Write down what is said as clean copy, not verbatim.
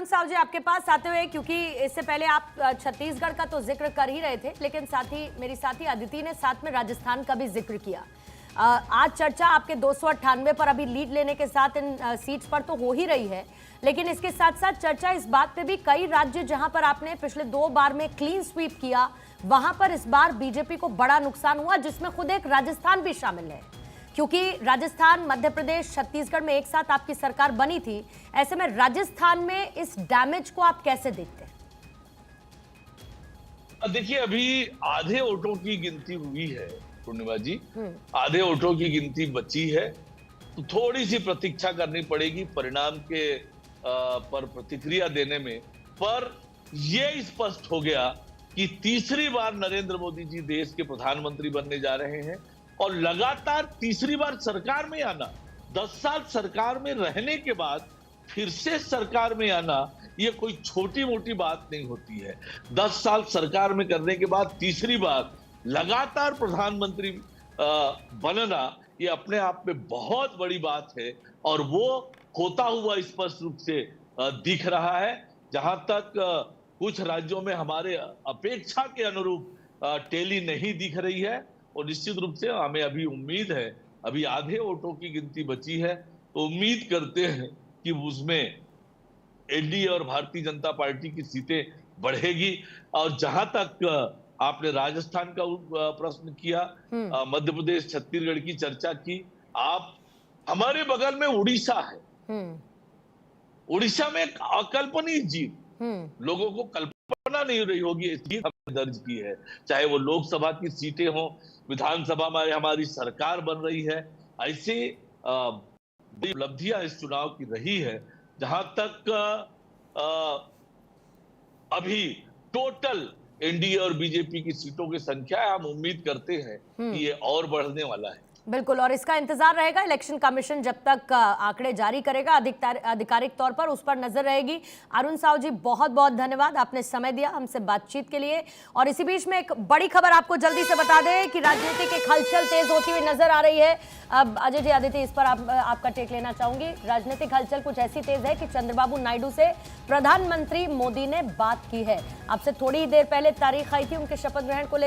अरुण साहु जी आपके पास आते हुए, क्योंकि इससे पहले आप छत्तीसगढ़ का तो जिक्र कर ही रहे थे, लेकिन साथ ही मेरी साथी अदिति ने साथ में राजस्थान का भी जिक्र किया। आज चर्चा आपके 298 पर अभी लीड लेने के साथ इन सीट्स पर तो हो ही रही है, लेकिन इसके साथ साथ चर्चा इस बात पे भी कई राज्य जहां पर आपने पिछले 2 बार में क्लीन स्वीप किया, वहां पर इस बार बीजेपी को बड़ा नुकसान हुआ, जिसमें खुद एक राजस्थान भी शामिल है, क्योंकि राजस्थान, मध्य प्रदेश, छत्तीसगढ़ में एक साथ आपकी सरकार बनी थी। ऐसे में राजस्थान में इस डैमेज को आप कैसे देखते हैं? देखिए, अभी आधे वोटों की गिनती हुई है पूर्णिमा जी, आधे वोटों की गिनती बची है, तो थोड़ी सी प्रतीक्षा करनी पड़ेगी परिणाम के पर प्रतिक्रिया देने में। पर यह स्पष्ट हो गया कि तीसरी बार नरेंद्र मोदी जी देश के प्रधानमंत्री बनने जा रहे हैं और लगातार तीसरी बार सरकार में आना, 10 साल सरकार में रहने के बाद फिर से सरकार में आना, ये कोई छोटी मोटी बात नहीं होती है। 10 साल सरकार में करने के बाद तीसरी बार लगातार प्रधानमंत्री बनना, ये अपने आप में बहुत बड़ी बात है और वो होता हुआ स्पष्ट रूप से दिख रहा है। जहां तक कुछ राज्यों में हमारे अपेक्षा के अनुरूप टैली नहीं दिख रही है, और निश्चित रूप से हमें अभी उम्मीद है, अभी आधे वोटों की गिनती बची है, तो उम्मीद करते हैं कि उसमें एनडीए और भारतीय जनता पार्टी की सीटें बढ़ेगी। और जहां तक आपने राजस्थान का प्रश्न किया, मध्य प्रदेश, छत्तीसगढ़ की चर्चा की, आप हमारे बगल में उड़ीसा है। उड़ीसा में एक अकल्पनीय जीत, लोगों को कल्पना नहीं रही होगी, इस जीत हमने दर्ज की है। चाहे वो लोकसभा की सीटें हो, विधानसभा में हमारी सरकार बन रही है, ऐसे बड़ी उपलब्धियां इस चुनाव की रही है। जहां तक अभी टोटल एनडीए और बीजेपी की सीटों की संख्या है, हम उम्मीद करते हैं कि ये और बढ़ने वाला है। बिल्कुल, और इसका इंतजार रहेगा। इलेक्शन कमीशन जब तक आंकड़े जारी करेगा आधिकारिक तौर पर, उस पर नजर रहेगी। अरुण साहु जी, बहुत बहुत धन्यवाद, आपने समय दिया हमसे बातचीत के लिए। और इसी बीच में एक बड़ी खबर आपको जल्दी से बता दें कि राजनीतिक एक हलचल तेज होती हुई नजर आ रही है। अब अजय जी, आदित्य, इस पर आपका टेक लेना चाहूंगी। राजनीतिक हलचल कुछ ऐसी तेज है कि चंद्रबाबू नायडू से प्रधानमंत्री मोदी ने बात की है। आपसे थोड़ी ही देर पहले तारीख आई थी उनके शपथ ग्रहण को लेकर।